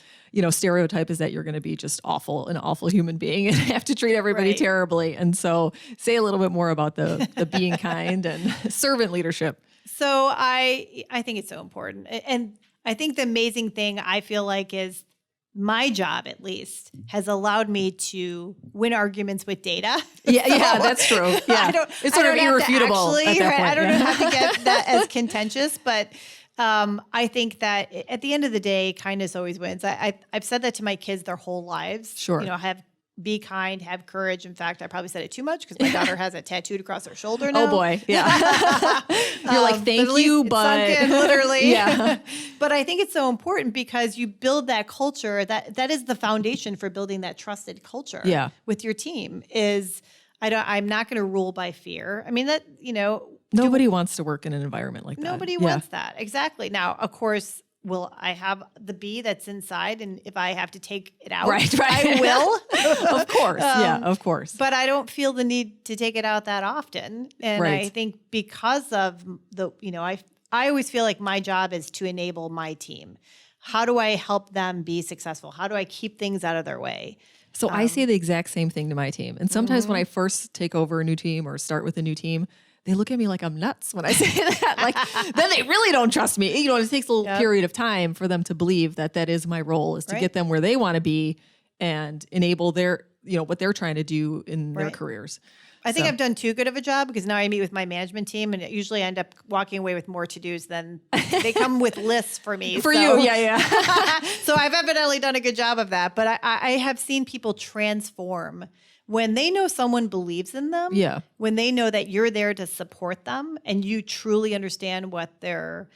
stereotype is that you're going to be just an awful human being and have to treat everybody terribly. And so say a little bit more about the being kind and servant leadership. So I think it's so important. And I think the amazing thing I feel like is my job, at least, has allowed me to win arguments with data. Yeah, that's true. Yeah, it's sort of irrefutable at that point. I don't have to get that as contentious, but I think that at the end of the day, kindness always wins. I've said that to my kids their whole lives. Sure. Be kind, have courage. In fact, I probably said it too much because my daughter has it tattooed across her shoulder now. Oh boy, yeah. You're like, thank you, but it's sunk in, literally. Yeah. But I think it's so important because you build that culture. That is the foundation for building that trusted culture. Yeah. With your team I'm not going to rule by fear. I mean nobody wants to work in an environment like that. Nobody wants that. Exactly. Now, of course, will I have the bee that's inside? And if I have to take it out, I will. Of course. Of course. But I don't feel the need to take it out that often. And I think because of I always feel like my job is to enable my team. How do I help them be successful? How do I keep things out of their way? So I say the exact same thing to my team. And sometimes when I first take over a new team or start with a new team, they look at me like I'm nuts when I say that. Like, then they really don't trust me. It takes a little period of time for them to believe that is my role, is to get them where they want to be and enable their, what they're trying to do in their careers. I think I've done too good of a job because now I meet with my management team and usually end up walking away with more to-dos than they come with lists for me. You, yeah. So I've evidently done a good job of that. But I have seen people transform when they know someone believes in them, when they know that you're there to support them and you truly understand what their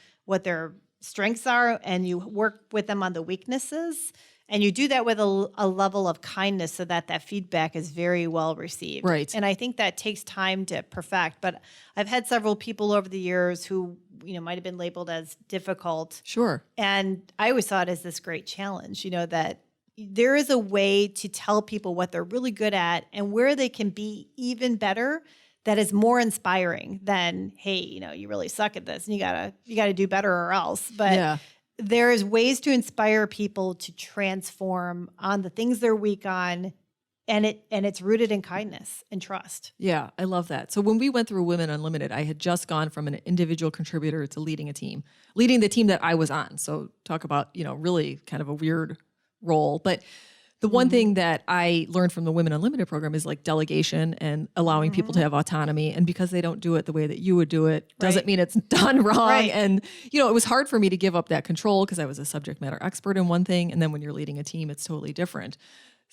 strengths are and you work with them on the weaknesses And you do that with a level of kindness so that that feedback is very well received. Right. And I think that takes time to perfect. But I've had several people over the years who, might have been labeled as difficult. Sure. And I always saw it as this great challenge, that there is a way to tell people what they're really good at and where they can be even better that is more inspiring than, hey, you really suck at this and you gotta do better or else. But there's ways to inspire people to transform on the things they're weak on, and it's rooted in kindness and trust. Yeah, I love that. So when we went through Women Unlimited, I had just gone from an individual contributor to leading a team, leading the team that I was on. So talk about, really kind of a weird role. But the one thing that I learned from the Women Unlimited program is like delegation and allowing people to have autonomy. And because they don't do it the way that you would do it, doesn't mean it's done wrong. Right. And, it was hard for me to give up that control because I was a subject matter expert in one thing. And then when you're leading a team, it's totally different.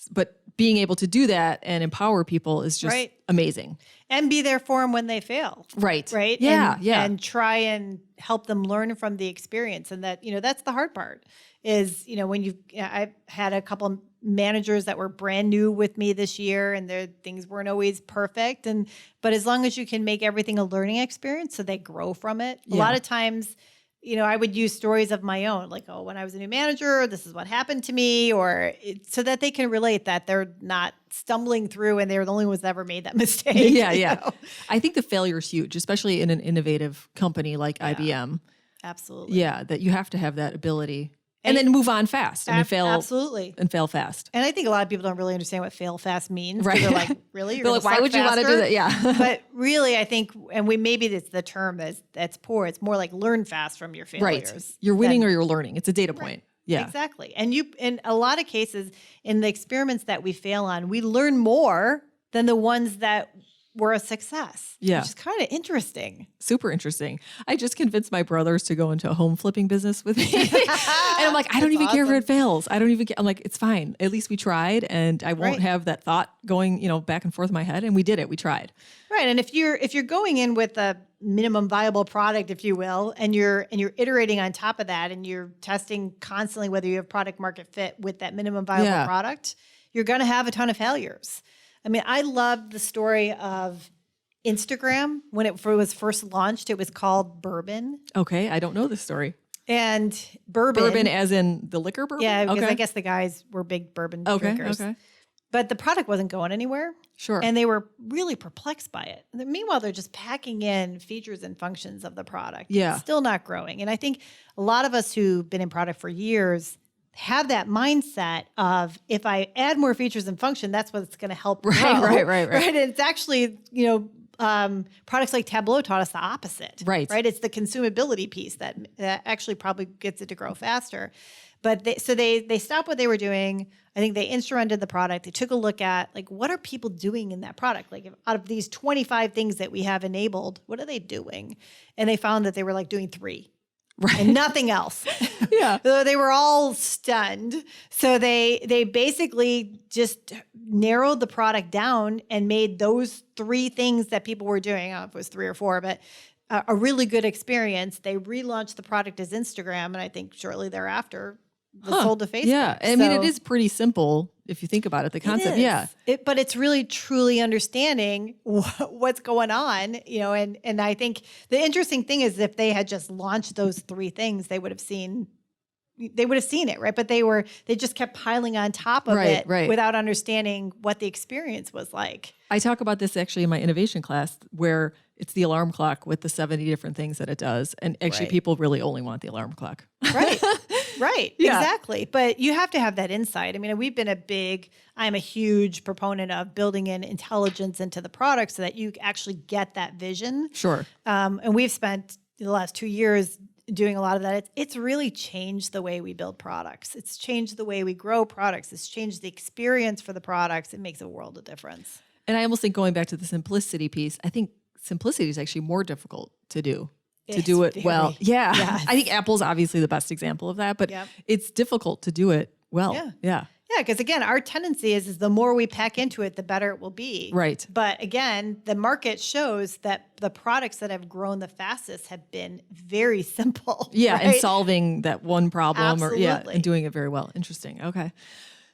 But being able to do that and empower people is just amazing. And be there for them when they fail. Right. Right. Yeah. And try and help them learn from the experience. And that, that's the hard part is, when I've had a couple of managers that were brand new with me this year and their things weren't always perfect. But as long as you can make everything a learning experience so they grow from it. A lot of times, I would use stories of my own, like, when I was a new manager, this is what happened to me, so that they can relate that they're not stumbling through and they're the only ones that ever made that mistake. Yeah. I think the failure is huge, especially in an innovative company like IBM. Absolutely. Yeah, that you have to have that ability. And then move on fast. Fail absolutely, and fail fast. And I think a lot of people don't really understand what fail fast means. Right? They're like, really? You're They're like, why would you want to do that? Yeah. But really, I think, and maybe it's the term that's poor. It's more like learn fast from your failures. Right. You're winning or you're learning. It's a data point. Yeah. Exactly. And in a lot of cases, in the experiments that we fail on, we learn more than the ones that were a success. Yeah. Which is kind of interesting. Super interesting. I just convinced my brothers to go into a home flipping business with me. And I'm like, I don't even care if it fails. I don't even care. I'm like, it's fine. At least we tried and I won't have that thought going, back and forth in my head. And we did it. We tried. Right. And if you're going in with a minimum viable product, if you will, and you're iterating on top of that and you're testing constantly whether you have product market fit with that minimum viable product, you're going to have a ton of failures. I mean, I love the story of Instagram. When it was first launched, it was called Bourbon. Okay, I don't know this story. And bourbon. Bourbon as in the liquor bourbon? Yeah, because I guess the guys were big bourbon drinkers. Okay. But the product wasn't going anywhere. Sure. And they were really perplexed by it. And meanwhile, they're just packing in features and functions of the product. Yeah. It's still not growing. And I think a lot of us who've been in product for years have that mindset of if I add more features and function, that's what's going to help grow. Right. And it's actually, products like Tableau taught us the opposite. Right. It's the consumability piece that actually probably gets it to grow faster. But they stopped what they were doing. I think they instrumented the product. They took a look at what are people doing in that product? Like out of these 25 things that we have enabled, what are they doing? And they found that they were doing 3. Right. And nothing else. Yeah. So they were all stunned. So they basically just narrowed the product down and made those 3 things that people were doing. I don't know if it was 3 or 4, but a really good experience. They relaunched the product as Instagram, and I think shortly thereafter was sold to Facebook. Yeah. I mean, it is pretty simple if you think about it, the concept. Yeah. But it's really truly understanding what's going on, and I think the interesting thing is if they had just launched those 3 things, they would have seen it, right? But they just kept piling on top of it without understanding what the experience was like. I talk about this actually in my innovation class where it's the alarm clock with the 70 different things that it does. And actually people really only want the alarm clock. Right. Yeah. Exactly. But you have to have that insight. I mean, I'm a huge proponent of building in intelligence into the product so that you actually get that vision. Sure. And we've spent the last 2 years doing a lot of that. It's really changed the way we build products. It's changed the way we grow products. It's changed the experience for the products. It makes a world of difference. And I almost think going back to the simplicity piece, I think simplicity is actually more difficult to do. To do it well. Yeah. Yes. I think Apple's obviously the best example of that, but it's difficult to do it well. Yeah. Yeah, because again, our tendency is the more we pack into it, the better it will be. Right. But again, the market shows that the products that have grown the fastest have been very simple. Yeah, right? and solving that one problem Absolutely. and doing it very well. Interesting. Okay.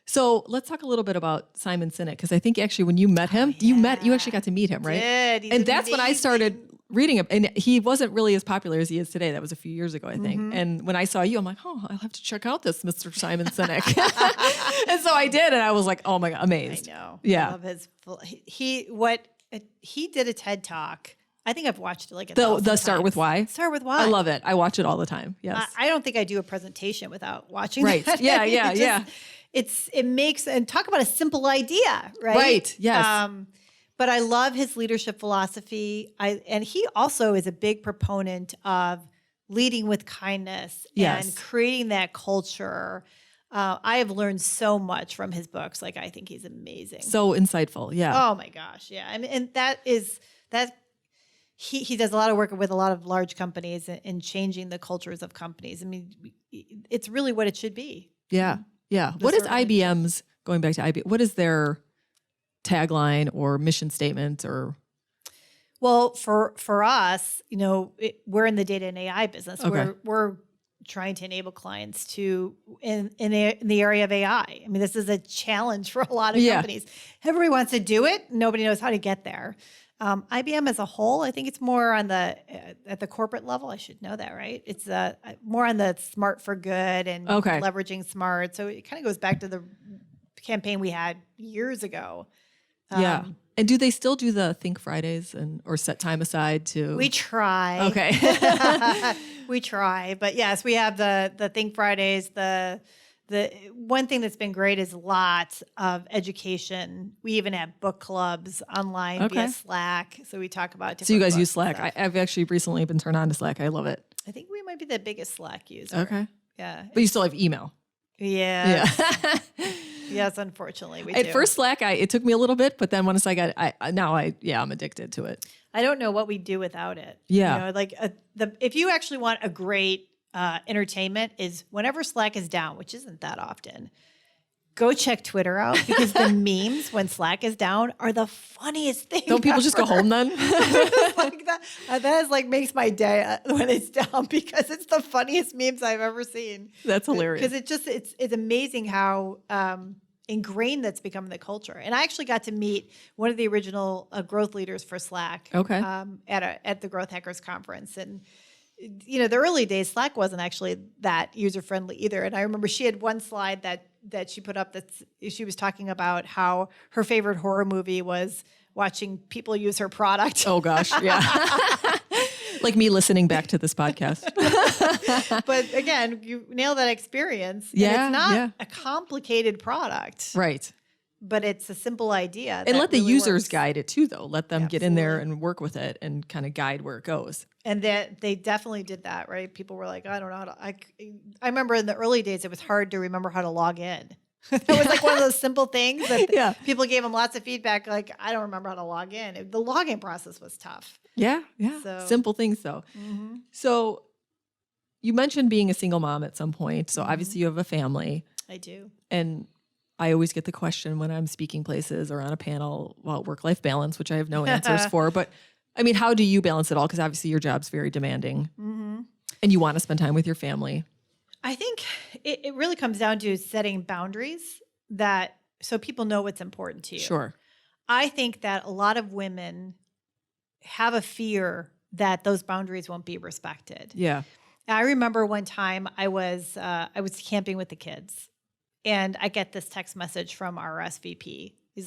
So let's talk a little bit about Simon Sinek, because I think actually when you met him, you actually got to meet him, right? Did. And that's when I started reading him. And he wasn't really as popular as he is today. That was a few years ago, I think. And when I saw you, I'm like, oh, I'll have to check out this Mr. Simon Sinek. And so I did, and I was like, oh my God, amazed. I know. Yeah. I love his. He did a TED Talk. I think I've watched it like the Start With Why. Start With Why. I love it. I watch it all the time. Yes. I don't think I do a presentation without watching. Right. That. Yeah. It makes, and talk about a simple idea, right? Right. Yes. But I love his leadership philosophy. And he also is a big proponent of leading with kindness and creating that culture. I have learned so much from his books. Like, I think he's amazing. So insightful. Yeah. Oh my gosh. Yeah. And he does a lot of work with a lot of large companies in changing the cultures of companies. I mean, it's really what it should be. Yeah. Yeah. What is IBM's, going back to IBM, what is their tagline or mission statement or? Well, for us, we're in the data and AI business. Okay. We're trying to enable clients to in the area of AI. I mean, this is a challenge for a lot of companies. Everybody wants to do it. Nobody knows how to get there. IBM as a whole, I think it's more on at the corporate level. I should know that, right? It's more on the smart for good and leveraging smart. So it kind of goes back to the campaign we had years ago. Yeah. And do they still do the Think Fridays or set time aside to? We try. Okay. We try, but yes, we have the Think Fridays. The one thing that's been great is lots of education. We even have book clubs online via Slack. So we talk about different. So you guys use Slack. I've actually recently been turned on to Slack. I love it. I think we might be the biggest Slack user. Okay. Yeah. But you still have email. Yeah. Yes, unfortunately we do. At first Slack, it took me a little bit, but then once I got I'm addicted to it. I don't know what we do without it. Yeah. If you actually want a great entertainment is whenever Slack is down, which isn't that often, go check Twitter out because the memes when Slack is down are the funniest thing. Don't people just go home then? Like that is makes my day when it's down because it's the funniest memes I've ever seen. That's hilarious. Because it's amazing how ingrained that's become in the culture. And I actually got to meet one of the original growth leaders for Slack. Okay. At the Growth Hackers Conference. And the early days, Slack wasn't actually that user-friendly either. And I remember she had one slide that she put up that she was talking about how her favorite horror movie was watching people use her product. Oh, gosh. Yeah. Like me listening back to this podcast. But again, you nail that experience. Yeah. And it's not a complicated product. Right. But it's a simple idea. And let the really users works. guide it too, though. Let them get in there and work with it and kind of guide where it goes. And that they definitely did that, right? People were like, I don't know how to. I remember in the early days, it was hard to remember how to log in. It was one of those simple things that people gave them lots of feedback. Like, I don't remember how to log in. The login process was tough. Yeah. So, simple things, though. Mm-hmm. So you mentioned being a single mom at some point. So obviously you have a family. I do. And I always get the question when I'm speaking places or on a panel about work-life balance, which I have no answers for. But I mean, how do you balance it all? Because obviously your job's very demanding and you want to spend time with your family. I think it really comes down to setting boundaries so people know what's important to you. Sure. I think that a lot of women have a fear that those boundaries won't be respected. Yeah. I remember one time I was camping with the kids. And I get this text message from our SVP. He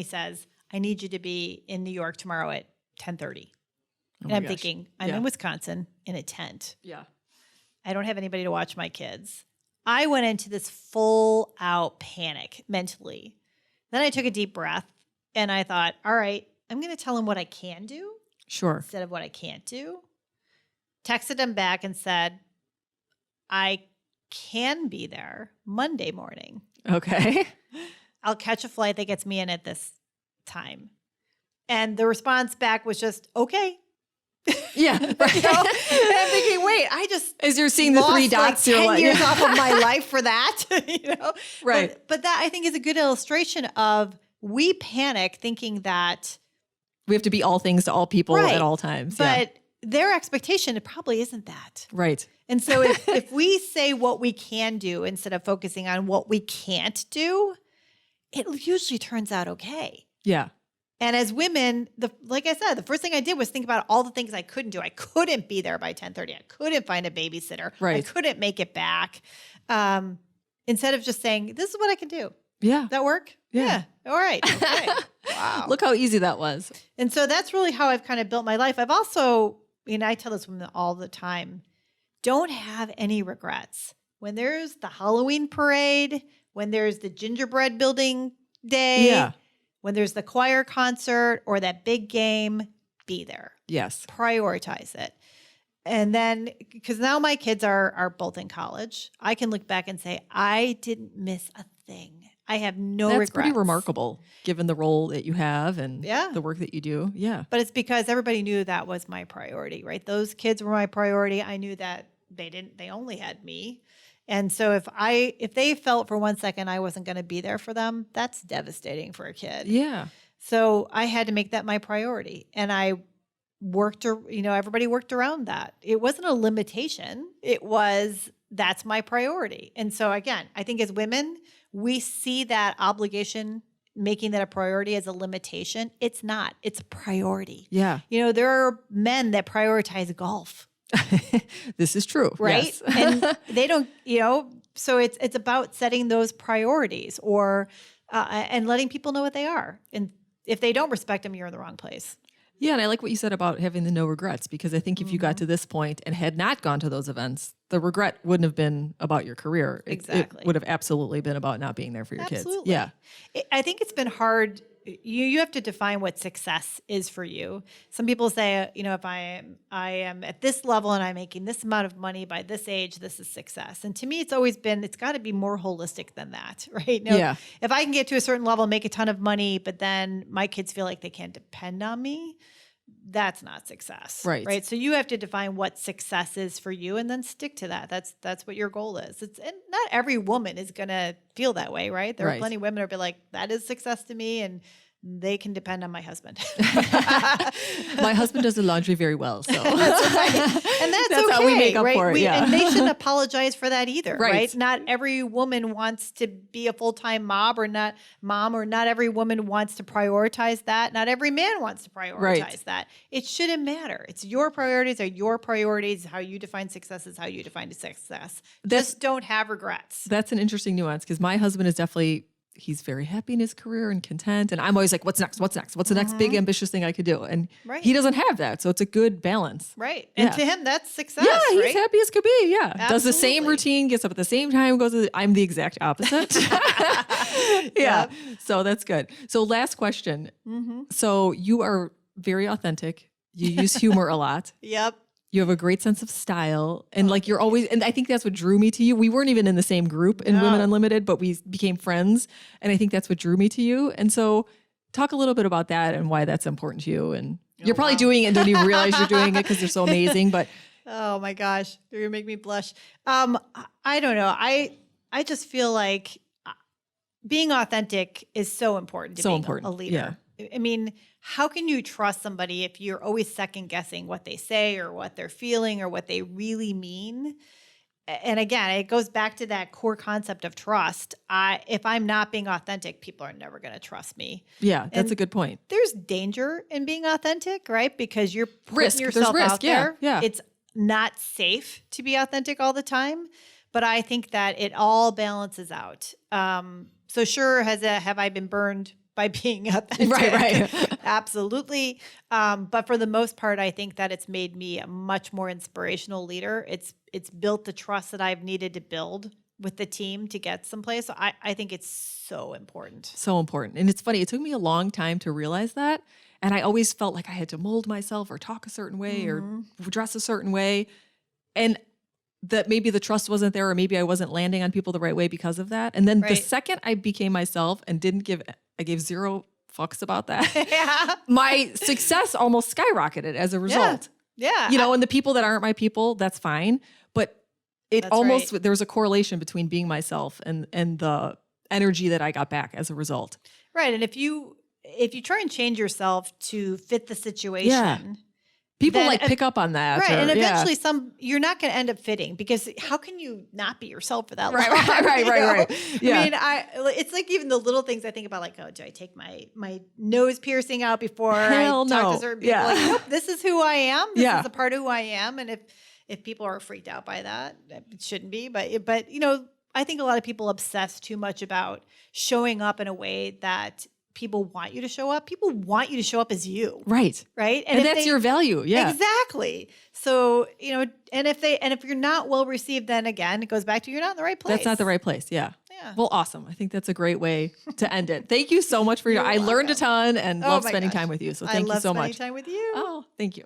says, I need you to be in New York tomorrow at 10:30. And I'm thinking, I'm in Wisconsin in a tent. Yeah. I don't have anybody to watch my kids. I went into this full out panic mentally. Then I took a deep breath and I thought, all right, I'm going to tell him what I can do. Sure. Instead of what I can't do. Texted him back and said, I can be there Monday morning. Okay. I'll catch a flight that gets me in at this time. And the response back was just, okay. Yeah. Right. You know? And I'm thinking, wait, I just as you're seeing the three dots, like you're 10 like, years off of my life for that, you know? Right. But that I think is a good illustration of we panic thinking that we have to be all things to all people right, at all times. But their expectation, it probably isn't that. Right. And so if we say what we can do instead of focusing on what we can't do, it usually turns out okay. Yeah. And as women, like I said, the first thing I did was think about all the things I couldn't do. I couldn't be there by 10:30. I couldn't find a babysitter. Right. I couldn't make it back. Instead of just saying, this is what I can do. Yeah. Does that work? Yeah. All right. Okay. Wow. Look how easy that was. And so that's really how I've kind of built my life. I've also, I tell this woman all the time, don't have any regrets. When there's the Halloween parade, when there's the gingerbread building day, when there's the choir concert or that big game, be there. Yes. Prioritize it. And then, because now my kids are both in college, I can look back and say, I didn't miss a thing. I have no regrets. That's pretty remarkable, given the role that you have and the work that you do. Yeah. But it's because everybody knew that was my priority, right? Those kids were my priority. I knew that they only had me. And so if they felt for 1 second I wasn't going to be there for them, that's devastating for a kid. Yeah. So I had to make that my priority. And I worked, everybody worked around that. It wasn't a limitation. It was, that's my priority. And so again, I think as women, we see that obligation, making that a priority as a limitation. It's not. It's a priority. Yeah. There are men that prioritize golf. This is true. Right. Yes. And they don't, so it's about setting those priorities or, and letting people know what they are. And if they don't respect them, you're in the wrong place. Yeah. And I like what you said about having the no regrets, because I think if you got to this point and had not gone to those events, the regret wouldn't have been about your career. Exactly. It would have absolutely been about not being there for your kids. Yeah. I think it's been hard. You have to define what success is for you. Some people say, if I am at this level and I'm making this amount of money by this age, this is success. And to me, it's always been, it's got to be more holistic than that, right? If I can get to a certain level, make a ton of money, but then my kids feel like they can't depend on me, that's not success, right? So you have to define what success is for you and then stick to that. That's what your goal is. And not every woman is going to feel that way, right? There are plenty of women who'll be like, that is success to me, and they can depend on my husband. My husband does the laundry very well, so that's right. And that's okay, how we make up right? for it. And they shouldn't apologize for that either, right? Not every woman wants to be a full-time mom, or not every woman wants to prioritize that. Not every man wants to prioritize that. It shouldn't matter. It's your priorities are your priorities. How you define success is how you define success. Just don't have regrets. That's an interesting nuance, because my husband is definitely, he's very happy in his career and content. And I'm always like, what's next? What's next? What's the next big ambitious thing I could do? And he doesn't have that. So it's a good balance. Right. And to him, that's success. Yeah, he's happy as could be. Yeah. Absolutely. Does the same routine, gets up at the same time, I'm the exact opposite. Yeah. So that's good. So last question. So you are very authentic. You use humor a lot. Yep. You have a great sense of style, and you're always, and I think that's what drew me to you. We weren't even in the same group in Women Unlimited, but we became friends. And I think that's what drew me to you. And so talk a little bit about that and why that's important to you. And you're probably doing it and don't even realize you're doing it because you're so amazing, but. Oh my gosh, you're gonna make me blush. I don't know. I just feel like being authentic is so important to being a leader. Yeah. I mean, how can you trust somebody if you're always second guessing what they say or what they're feeling or what they really mean? And again, it goes back to that core concept of trust. If I'm not being authentic, people are never going to trust me. Yeah, that's a good point. There's danger in being authentic, right? Because you're putting yourself out there. Yeah. It's not safe to be authentic all the time, but I think that it all balances out. So sure, have I been burned by being authentic? Right. Absolutely. But for the most part, I think that it's made me a much more inspirational leader. It's built the trust that I've needed to build with the team to get someplace. So I think it's so important. So important. And it's funny, it took me a long time to realize that. And I always felt like I had to mold myself or talk a certain way or dress a certain way. And that maybe the trust wasn't there, or maybe I wasn't landing on people the right way because of that. And then the second I became myself and I gave zero fucks about that. My success almost skyrocketed as a result. Yeah. And the people that aren't my people, that's fine. But there's a correlation between being myself and the energy that I got back as a result. Right. And if you try and change yourself to fit the situation, people pick up on that. Right. And eventually you're not going to end up fitting, because how can you not be yourself for that long? Right. Yeah. I mean, it's like even the little things I think about, like, oh, do I take my nose piercing out before Hell I talk to certain people? Yeah. Like, nope, this is who I am. This Yeah. is a part of who I am. And if people are freaked out by that, it shouldn't be. But I think a lot of people obsess too much about showing up in a way that people want you to show up. People want you to show up as you. Right. Right. And that's your value. Yeah. Exactly. So, and if you're not well received, then again, it goes back to you're not in the right place. That's not the right place. Yeah. Yeah. Well, awesome. I think that's a great way to end it. Thank you so much for I learned a ton and love spending time with you. So thank you so much. I love spending time with you. Oh, thank you.